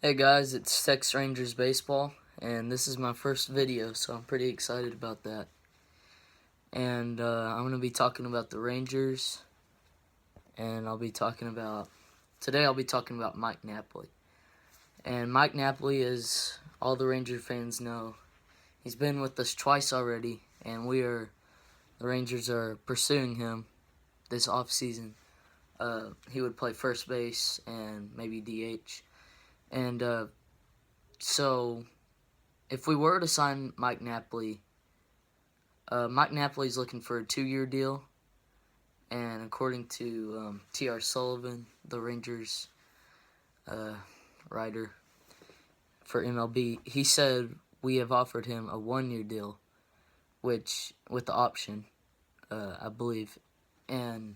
Hey guys, it's Texas Rangers Baseball, and this is my first video, so I'm pretty excited about that. And I'm going to be talking about the Rangers, and today I'll be talking about Mike Napoli. And Mike Napoli, as all the Ranger fans know, he's been with us twice already, and the Rangers are pursuing him this offseason. He would play first base and maybe DH. And so if we were to sign Mike Napoli is looking for a 2-year deal, and according to T.R. Sullivan, the Rangers writer for MLB, he said we have offered him a 1-year deal, which with the option, I believe, and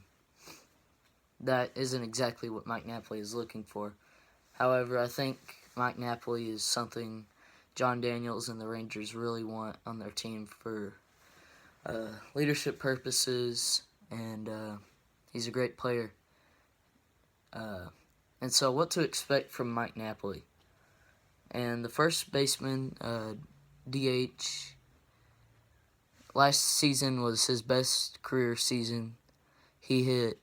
that isn't exactly what Mike Napoli is looking for. However, I think Mike Napoli is something John Daniels and the Rangers really want on their team for leadership purposes, and he's a great player. And so what to expect from Mike Napoli. And the first baseman, DH, last season was his best career season. He hit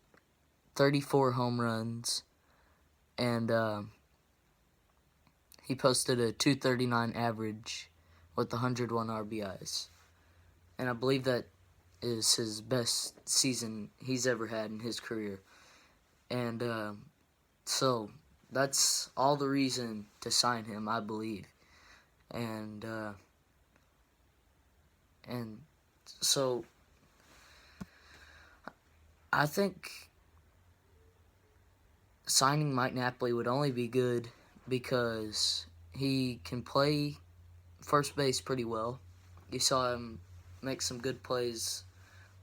34 home runs, and he posted a .239 average with 101 RBIs. And I believe that is his best season he's ever had in his career. And so that's all the reason to sign him, I believe. And so I think signing Mike Napoli would only be good because he can play first base pretty well. You saw him make some good plays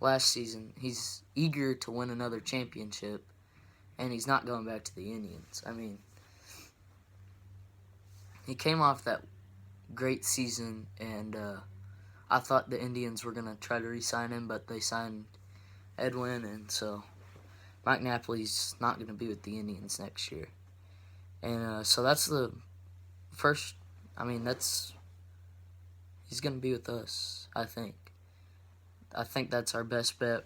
last season. He's eager to win another championship, and he's not going back to the Indians. I mean, he came off that great season, and I thought the Indians were going to try to re-sign him, but they signed Edwin, and so Mike Napoli's not going to be with the Indians next year. And so that's the first, he's going to be with us, I think. I think that's our best bet.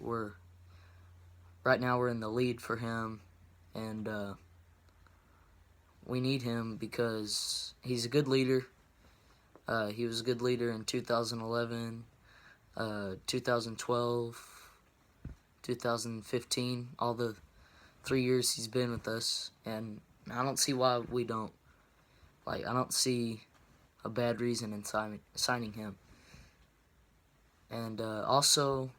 Right now we're in the lead for him, and we need him because he's a good leader. He was a good leader in 2011, 2012, 2015, all the 3 years he's been with us, and I don't see why we don't. I don't see a bad reason in signing him. And also,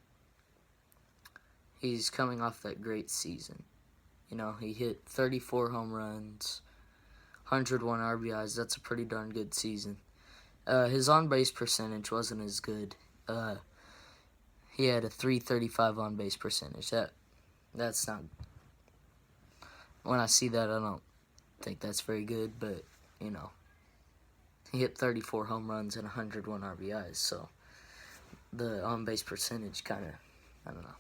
he's coming off that great season. You know, he hit 34 home runs, 101 RBIs. That's a pretty darn good season. His on-base percentage wasn't as good. He had a .335 on-base percentage. That's not. When I see that, I don't think that's very good. But you know, he hit 34 home runs and 101 RBIs. So the on-base percentage kind of, I don't know.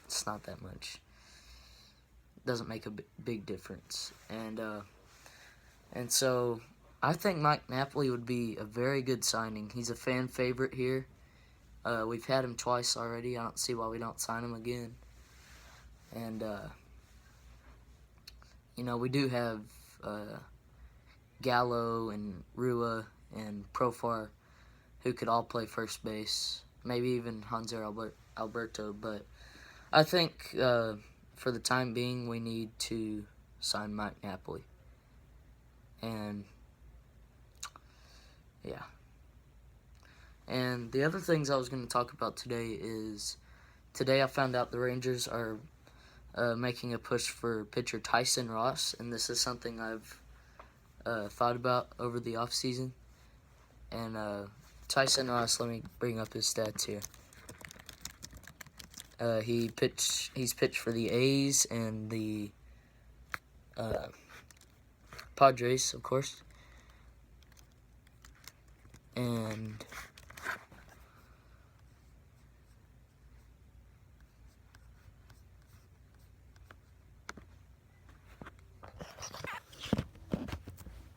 It's not that much. Doesn't make a big difference. And so I think Mike Napoli would be a very good signing. He's a fan favorite here. We've had him twice already. I don't see why we don't sign him again. And, you know, we do have Gallo and Rua and Profar who could all play first base. Maybe even Hanser Alberto. But I think for the time being, we need to sign Mike Napoli. And yeah. And the other things I was going to talk about today is, today I found out the Rangers are making a push for pitcher Tyson Ross, and this is something I've thought about over the offseason. And Tyson Ross, let me bring up his stats here. He's pitched for the A's and the Padres, of course. And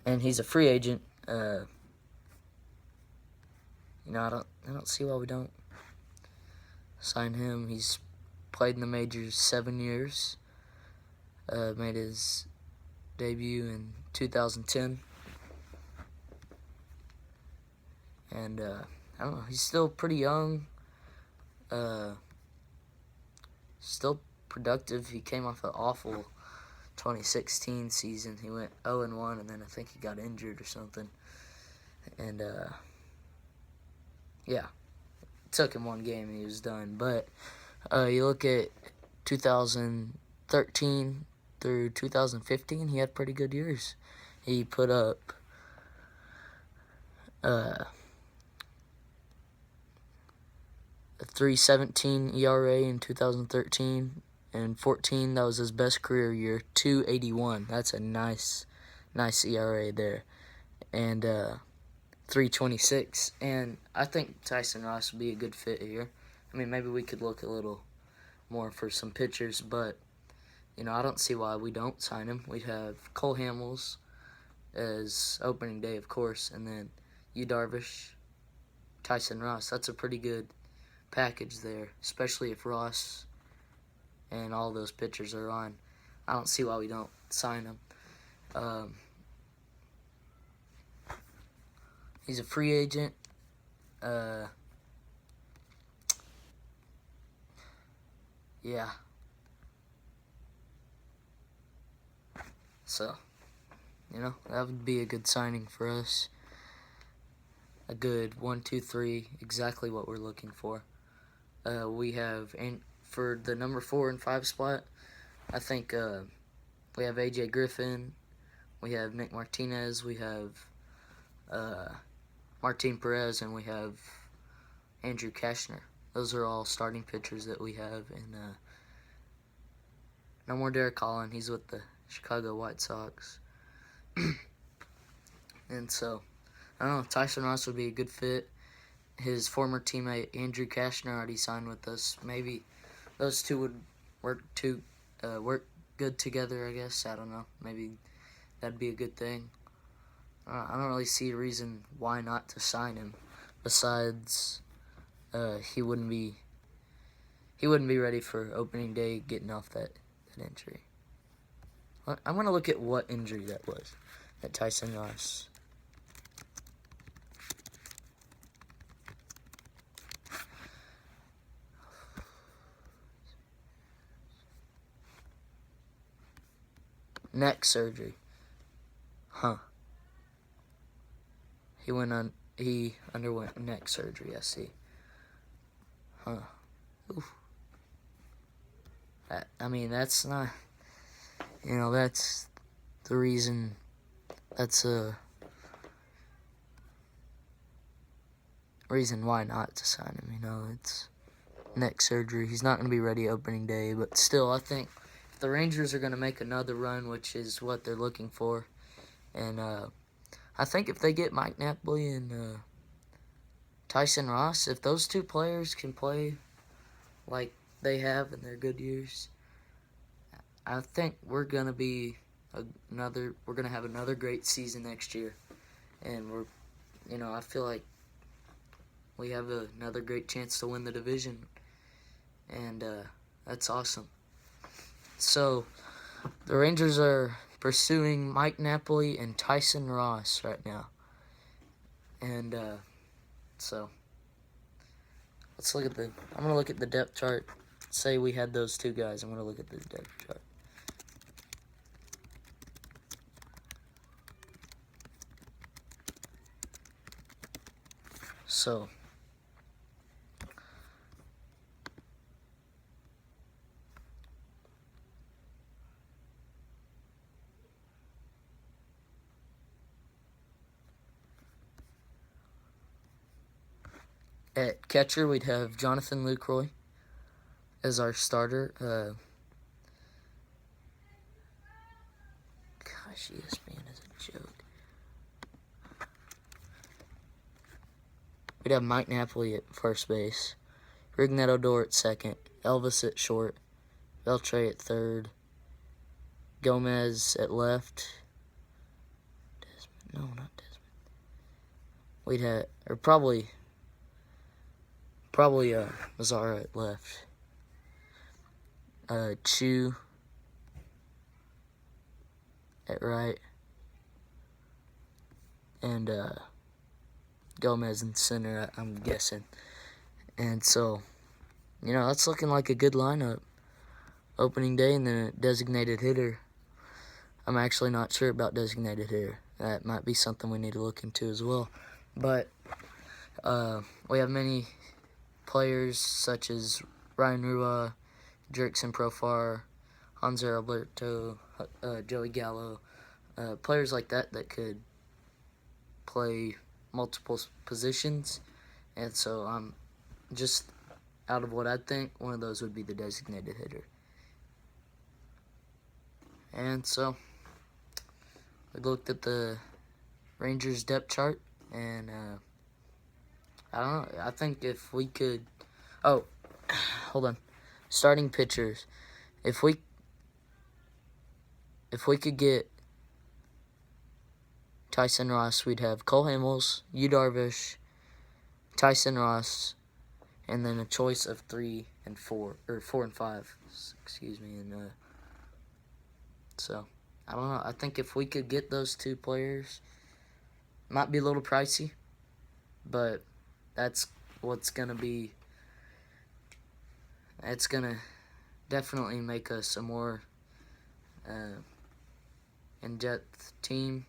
and he's a free agent. I don't see why we don't sign him. He's played in the majors 7 years. Made his debut in 2010. And I don't know, he's still pretty young. Still productive. He came off an awful 2016 season. He went 0-1, and then I think he got injured or something. And yeah, it took him one game and he was done. But you look at 2013 through 2015, he had pretty good years. He put up a 3.17 ERA in 2013, and 14, that was his best career year. 2.81, that's a nice ERA there, and 3.26. And I think Tyson Ross would be a good fit here. I mean, maybe we could look a little more for some pitchers, but I don't see why we don't sign him. We'd have Cole Hamels as opening day, of course, and then Yu Darvish, Tyson Ross. That's a pretty good package there, especially if Ross and all those pitchers are on. I don't see why we don't sign him. He's a free agent. Yeah. So, that would be a good signing for us. A good 1, 2, 3, exactly what we're looking for. We have, for the number 4 and 5 spot, I think we have AJ Griffin, we have Nick Martinez, we have Martin Perez, and we have Andrew Kashner. Those are all starting pitchers that we have. And no more Derek Holland. He's with the Chicago White Sox. And so, I don't know, Tyson Ross would be a good fit. His former teammate Andrew Kashner already signed with us. Maybe those two would work good together, I guess. I don't know. Maybe that'd be a good thing. I don't really see a reason why not to sign him. Besides, he wouldn't be ready for opening day getting off that injury. I'm gonna look at what injury that was that Tyson Ross. Neck surgery. Huh. He underwent neck surgery, I see. Huh. Oof. I mean, that's not, that's the reason, that's a reason why not to sign him, it's neck surgery. He's not going to be ready opening day, but still, I think if the Rangers are going to make another run, which is what they're looking for, and I think if they get Mike Napoli and Tyson Ross, if those two players can play like they have in their good years, I think we're gonna have another great season next year, and I feel like we have another great chance to win the division, and that's awesome. So the Rangers are pursuing Mike Napoli and Tyson Ross right now, and so let's look at I'm gonna look at the depth chart. Say we had those two guys. I'm gonna look at the depth chart. So at catcher, we'd have Jonathan Lucroy as our starter. Gosh, ESPN is a joke. We'd have Mike Napoli at first base, Rougned Odor at second, Elvis at short, Beltre at third, Gomez at left, Desmond. we'd have, or probably Mazzara at left. Chu at right. And Gomez in center, I'm guessing. And so, that's looking like a good lineup. Opening day, and then a designated hitter. I'm actually not sure about designated hitter. That might be something we need to look into as well. But we have many players such as Ryan Rua, Jerickson Profar, Hanser Alberto, Joey Gallo, players like that could play multiple positions. And so I'm just, out of what I think, one of those would be the designated hitter. And so we looked at the Rangers depth chart, and I don't know. I think if we could, hold on, starting pitchers. If we could get Tyson Ross, we'd have Cole Hamels, Yu Darvish, Tyson Ross, and then a choice of 3 and 4, or 4 and 5. Excuse me. And so I don't know. I think if we could get those two players, might be a little pricey, but that's what's gonna be. It's gonna definitely make us a more in-depth team.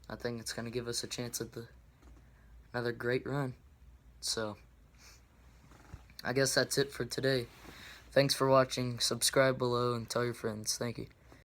I think it's gonna give us a chance at another great run. So I guess that's it for today. Thanks for watching. Subscribe below and tell your friends. Thank you.